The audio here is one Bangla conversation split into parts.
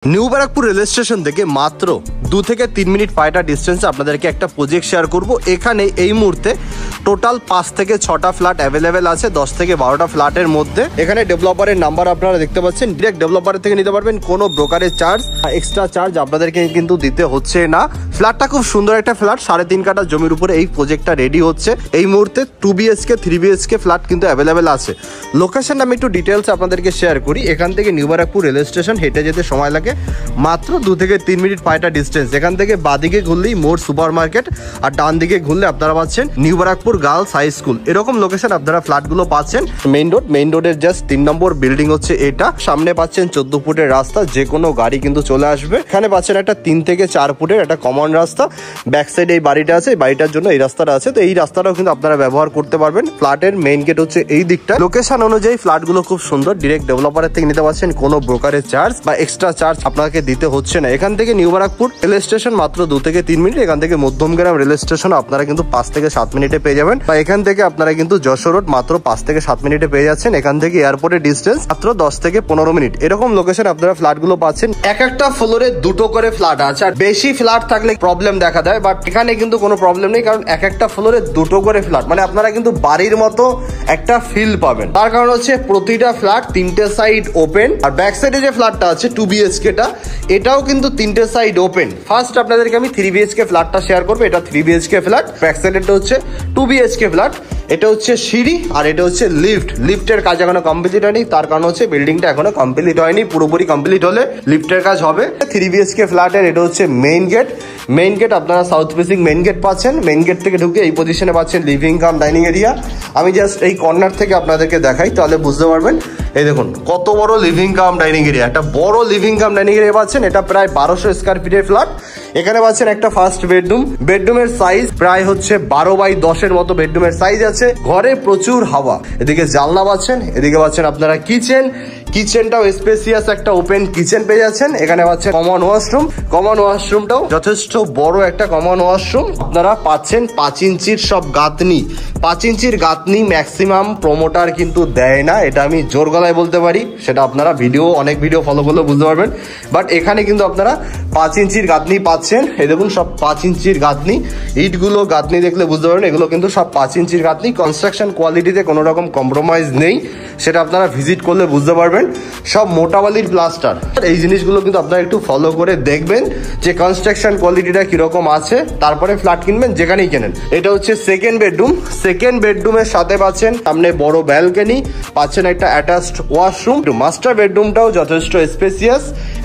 নিউ ব্যারাকপুর রেল স্টেশন থেকে মাত্র 2 থেকে 3 মিনিট পায়টা ডিস্টেন্সে আপনাদেরকে একটা প্রজেক্ট শেয়ার করব। এখানে এই মুহূর্তে টোটাল 5 থেকে 6টা ফ্ল্যাট অ্যাভেলেবেল আছে, 10 থেকে 12টা ফ্ল্যাটের মধ্যে। এখানে ডেভেলপারের নাম্বার আপনারা দেখতে পাচ্ছেন, ডিরেক্ট ডেভেলপারের থেকে নিতে পারবেন, কোনো ব্রোকারের চার্জ এক্সট্রা চার্জ আপনাদেরকে কিন্তু দিতে হচ্ছে না। ফ্ল্যাটটা খুব সুন্দর একটা ফ্ল্যাট, 3.5 কাঠা জমির উপরে এই প্রজেক্টটা রেডি হচ্ছে। এই মুহূর্তে 2 BHK 3 BHK ফ্ল্যাট কিন্তু অ্যাভেলেবেল আছে। লোকেশনটা আমি একটু ডিটেলস আপনাদেরকে শেয়ার করি। এখান থেকে নিউ ব্যারাকপুর রেল স্টেশন হেঁটে যেতে সময় লাগে মাত্র 2 থেকে 3 মিনিট পায়টা ডিস্টেন্স। এখান থেকে বাদিকে ঘুরলেই মোর সুপার মার্কেট, আর ডান দিকে ঘুরলে আপনারা পাচ্ছেন new Barrackpore girls high school. এরকম লোকেশন আপনারা ফ্ল্যাটগুলো পাচ্ছেন। মেইন রোডের জাস্ট 3 নম্বর বিল্ডিং হচ্ছে এটা। সামনে পাচ্ছেন 14 ফুটের রাস্তা, যে কোনো গাড়ি কিন্তু চলে আসবে। এখানে পাচ্ছেন একটা 3 থেকে 4 ফুটের একটা কমন রাস্তা। ব্যাক সাইডে এই বাড়িটা আছে, এই বাড়িটার জন্য এই রাস্তাটা আছে, তো এই রাস্তাটাও কিন্তু আপনারা ব্যবহার করতে পারবেন। ফ্ল্যাটের মেইন গেট হচ্ছে এই দিকটা। লোকেশন অনুযায়ী ফ্ল্যাটগুলো খুব সুন্দর, ডিরেক্ট ডেভেলপারের থেকে নিতে পারছেন, কোনো ব্রোকারের চার্জ বা এক্সট্রা চার্জ আপনাকে দিতে হচ্ছে না। এখান থেকে নিউ ব্যারাকপুর রেল স্টেশন মাত্র 2 থেকে 3 মিনিট। এখান থেকে মধ্যমগ্রাম রেল স্টেশন আপনারা কিন্তু 5 থেকে 7 মিনিটে পেয়ে যাবেন, বা এখান থেকে আপনারা কিন্তু যশোর রোড মাত্র 5 থেকে 7 মিনিটে পেয়ে যাচ্ছেন। এখান থেকে এয়ারপোর্টের ডিস্টেন্স মাত্র 10 থেকে 15 মিনিট। এরকম লোকেশন আপনারা ফ্ল্যাটগুলো পাচ্ছেন। এক একটা ফ্লোরে 2টো করে ফ্ল্যাট আছে, আর বেশি ফ্ল্যাট থাকলে প্রবলেম দেখা দেয়, বাট এখানে কিন্তু কোনো প্রবলেম নেই, কারণ এক একটা ফ্লোরে 2টো করে ফ্ল্যাট, মানে আপনারা কিন্তু বাড়ির মতো একটা ফিল পাবেন। তার কারণ হচ্ছে প্রতিটা ফ্ল্যাট 3টে সাইড ওপেন, আর ব্যাক সাইডে যে ফ্ল্যাটটা আছে 2 BHK টা, এটাও কিন্তু 3টে সাইড ওপেন। ফার্স্ট আপনাদেরকে আমি 3 BHK ফ্ল্যাটটা শেয়ার করবো। এটা 3 BHK ফ্ল্যাট, ব্যাক সাইডেরটা হচ্ছে 2 BHK ফ্ল্যাট। এটা হচ্ছে সিঁড়ি, আর এটা হচ্ছে লিফটের কাজ এখনো কমপ্লিট হয়নি, তার কারণ হচ্ছে বিল্ডিংটা এখনো কমপ্লিট হয়নি। পুরোপুরি কমপ্লিট হলে লিফটের কাজ হবে। 3 BHK ফ্ল্যাটের এটা হচ্ছে মেইন গেট আপনারা সাউথ ফেসিং মেইন গেট পাচ্ছেন। মেইন গেট থেকে ঢুকে এই পজিশনে পাচ্ছেন লিভিং কাম ডাইনিং এরিয়া। আমি জাস্ট এই কর্নার থেকে আপনাদেরকে দেখাই, তাহলে বুঝতে পারবেন। এই দেখুন কত বড় লিভিং কাম ডাইনিং এরিয়া, একটা বড় লিভিং কাম ডাইনিং এরিয়া পাচ্ছেন। এটা প্রায় 1200 স্কয়ার ফিটের ফ্ল্যাট। এখানে পাচ্ছেন একটা ফার্স্ট বেডরুমের সাইজ প্রায় হচ্ছে 12x10 এর মতো বেডরুমের সাইজ আছে। ঘরে প্রচুর হাওয়া, এদিকে জানলা পাচ্ছেন, এদিকে পাচ্ছেন আপনারা কিচেনটাও স্পেসিয়াস একটা ওপেন কিচেন পেয়ে যাচ্ছেন। এখানে পাচ্ছেন কমন ওয়াশরুমটাও যথেষ্ট বড় একটা কমন ওয়াশরুম। আপনারা পাচ্ছেন 5 ইঞ্চির সব গাঁথনি। 5 ইঞ্চির গাঁথনি ম্যাক্সিমাম প্রমোটার কিন্তু দেয় না, এটা আমি জোর গলায় বলতে পারি। সেটা আপনারা অনেক ভিডিও ফলো করলে বুঝতে পারবেন, বাট এখানে কিন্তু আপনারা 5 ইঞ্চির গাঁথনি পাচ্ছেন। এই দেখুন সব 5 ইঞ্চির গাঁথনি। ইটগুলো গাঁথনি দেখলে বুঝতে পারবেন, এগুলো কিন্তু সব 5 ইঞ্চির গাঁথনি। কনস্ট্রাকশন কোয়ালিটিতে কোনো রকম কম্প্রোমাইজ নেই, সেটা আপনারা ভিজিট করলে বুঝতে পারবেন। সব মোটাবালির প্লাস্টার। এই জিনিসগুলো কিন্তু আপনারা একটু ফলো করে দেখবেন যে কনস্ট্রাকশন কোয়ালিটিটা কিরকম আছে, তারপরে ফ্ল্যাট কিনবেন যেখানেই কেনেন। এটা হচ্ছে সেকেন্ড বেডরুমের সাথে পাচ্ছেন সামনে বড় ব্যালকনি, পাচ্ছেন একটা অ্যাটাচড ওয়াশরুম। মাস্টার বেডরুমটাও যথেষ্ট স্পেসিয়াস,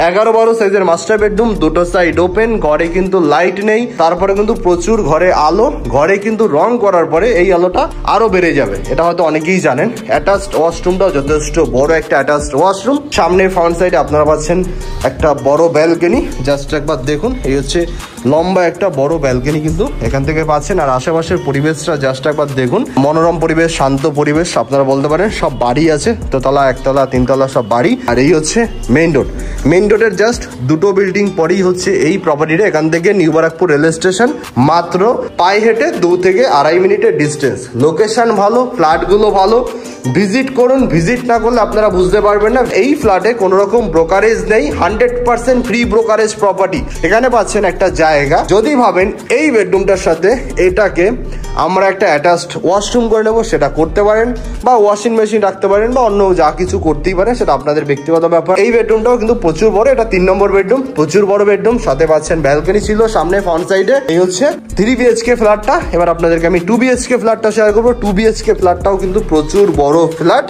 11-12 সাইজের মাস্টার বেডরুম, 2টো সাইড ওপেন। ঘরে কিন্তু লাইট নেই, তারপরে কিন্তু প্রচুর ঘরে আলো। ঘরে কিন্তু রং করার পরে এই আলোটা আরো বেড়ে যাবে, এটা হয়তো অনেকেই জানেন। অ্যাটাচড ওয়াশরুমটাও যথেষ্ট বড় একটা অ্যাটাচড ওয়াশরুম। সামনে ফ্রন্ট সাইডে আপনারা পাচ্ছেন একটা বড় ব্যালকনি। জাস্ট একবার দেখুন, এই হচ্ছে লম্বা একটা বড় ব্যালকনি কিন্তু এখান থেকে পাচ্ছেন। আর আশেপাশের পরিবেশটা জাস্ট একবার দেখুন, মনোরম পরিবেশ, শান্ত পরিবেশ আপনারা বলতে পারেন। সব বাড়ি আছে, দোতলা, একতলা, 3তলা সব বাড়ি। আর এই হচ্ছে মেইন রোডের জাস্ট 2টো বিল্ডিং পরেই হচ্ছে এই প্রপার্টিটা। এখান থেকে নিউ ব্যারাকপুর রেল স্টেশন মাত্র পায়ে হেঁটে 2 থেকে 2.5 মিনিটের ডিস্টেন্স। লোকেশন ভালো, ফ্ল্যাটগুলো ভালো, ভিজিট করুন। ভিজিট না করলে আপনারা বুঝতে পারবেন না। এই ফ্ল্যাটে কোনো রকম ব্রোকারেজ নেই, 100% ফ্রি ব্রোকারেজ প্রপার্টি। এখানে পাচ্ছেন একটা জায়গা, যদি ভাবেন এই বেডরুমটার সাথে এটাকে আমরা একটা অ্যাটাচড ওয়াশরুম করে নেবো, সেটা করতে পারেন, বা ওয়াশিং মেশিন রাখতে পারেন, বা অন্য যা কিছু করতেই পারেন, সেটা আপনাদের ব্যক্তিগত ব্যাপার। এই বেডরুমটাও কিন্তু প্রচুর বড়, এটা 3 নম্বর বেডরুম, প্রচুর বড় বেডরুম। সাথে পাচ্ছেন ব্যালকনি ছিল সামনে ফ্রন্ট সাইডে। এই হচ্ছে 3 BHK ফ্ল্যাটটা। এবার আপনাদেরকে আমি 2 BHK ফ্ল্যাটটা শেয়ার করবো। 2 BHK ফ্ল্যাটটাও কিন্তু প্রচুর বড় ফ্ল্যাট।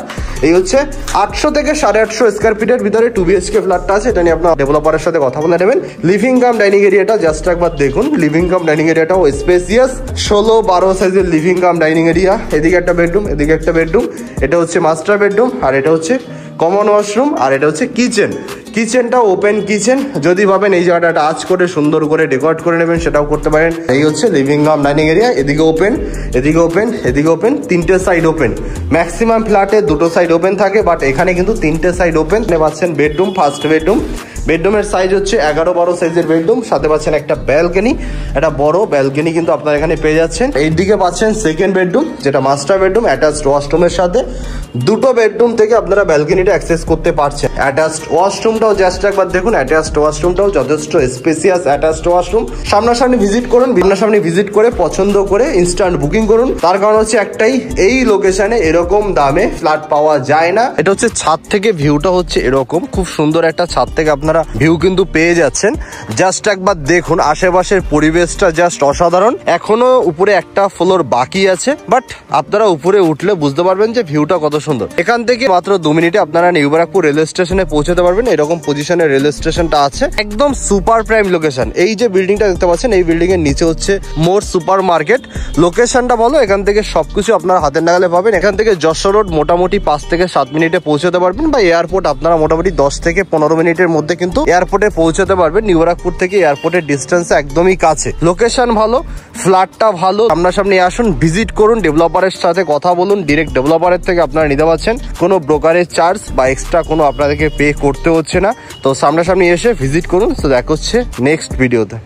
এই হচ্ছে 800 থেকে 850 স্কয়ার ফিটের ভিতরে 2 BHK ফ্ল্যাটটা আছে। এটা নিয়ে আপনার ডেভেলপারের সাথে কথা বলে নেবেন। লিভিং কাম ডাইনিং এরিয়াটা জাস্ট একবার দেখুন। লিভিং কাম ডাইনিং এরিয়াটাও স্পেসিয়াস, 16-12 সাইজের লিভিং কাম ডাইনিং এরিয়া। এদিকে একটা বেডরুম, এদিকে একটা বেডরুম। এটা হচ্ছে মাস্টার বেডরুম, আর এটা হচ্ছে কমন ওয়াশরুম, আর এটা হচ্ছে কিচেনটা ওপেন কিচেন। যদি ভাবেন এই জায়গাটা টাচ করে সুন্দর করে ডেকোরেট করে নেবেন, সেটাও করতে পারেন। এই হচ্ছে লিভিং কাম ডাইনিং এরিয়া। এদিকে ওপেন, 3টে সাইড ওপেন। ম্যাক্সিমাম ফ্ল্যাটে 2টো সাইড ওপেন থাকে, বাট এখানে কিন্তু 3টে সাইড ওপেন। পাচ্ছেন বেডরুম, ফার্স্ট বেডরুম, বেডরুমের সাইজ হচ্ছে 11-12 সাইজের বেডরুম, সাথে পাচ্ছেন একটা ব্যালকনি, একটা বড় ব্যালকনি কিন্তু আপনারা এখানে পেয়ে যাচ্ছেন। এই দিকে পাচ্ছেন সেকেন্ড বেডরুম, যেটা মাস্টার বেডরুম অ্যাটাচড ওয়াশরুমের সাথে। দুটো বেডরুম থেকে আপনারা ব্যালকনিটা অ্যাক্সেস করতে পারছেন। অ্যাটাচড ওয়াশরুমটাও জাস্ট একবার দেখুন, অ্যাটাচড ওয়াশরুমটাও যথেষ্ট স্পেসিয়াস অ্যাটাচড ওয়াশরুম। সামনাসামনি ভিজিট করুন, সামনাসামনি ভিজিট করে পছন্দ করে ইনস্ট্যান্ট বুকিং করুন। তার কারণ হচ্ছে একটাই, এই লোকেশনে এরকম দামে ফ্ল্যাট পাওয়া যায় না। এটা হচ্ছে ছাদ থেকে ভিউটা হচ্ছে এরকম, খুব সুন্দর একটা ছাদ থেকে আপনারা ভিউ কিন্তু পেয়ে যাচ্ছেন। জাস্ট একবার দেখুন আশেপাশের পরিবেশটা জাস্ট অসাধারণ। এখনো উপরে একটা ফ্লোর বাকি আছে, বাট আপনারা উপরে উঠলে বুঝতে পারবেন যে ভিউটা কত সুন্দর। এখান থেকে মাত্র 2 মিনিটে আপনারা নিউ ব্যারাকপুর রেলওয়ে স্টেশনে পৌঁছাতে পারবেন। এরকম পজিশনে রেলওয়ে স্টেশনটা আছে, একদম সুপার প্রাইম লোকেশন। এই যে বিল্ডিংটা দেখতে পাচ্ছেন, এই বিল্ডিং এর নিচে হচ্ছে মোর সুপার মার্কেট। লোকেশনটা ভালো, এখান থেকে সবকিছু আপনারা হাতের নাগালে পাবেন। এখান থেকে যশোর রোড মোটামুটি 5 থেকে 7 মিনিটে পৌঁছাতে পারবেন, বা এয়ারপোর্ট আপনারা মোটামুটি 10 থেকে 15 মিনিটের মধ্যে কিন্তু এয়ারপোর্টে পৌঁছাতে পারবেন। নিউ ব্যারাকপুর থেকে এয়ারপোর্টের ডিস্টেন্স একদমই কাছে, লোকেশন ভালো, ফ্ল্যাটটা ভালো। সামনাসামনি আসুন, ভিজিট করুন, ডেভেলপারের সাথে কথা বলুন। ডিরেক্ট ডেভেলপারের থেকে আপনারা নিতে পারছেন, কোনো ব্রোকারের চার্জ বা এক্সট্রা কোনো আপনাদেরকে পে করতে হচ্ছে না। তো সামনাসামনি এসে ভিজিট করুন। তো দেখা হচ্ছে নেক্সট ভিডিওতে।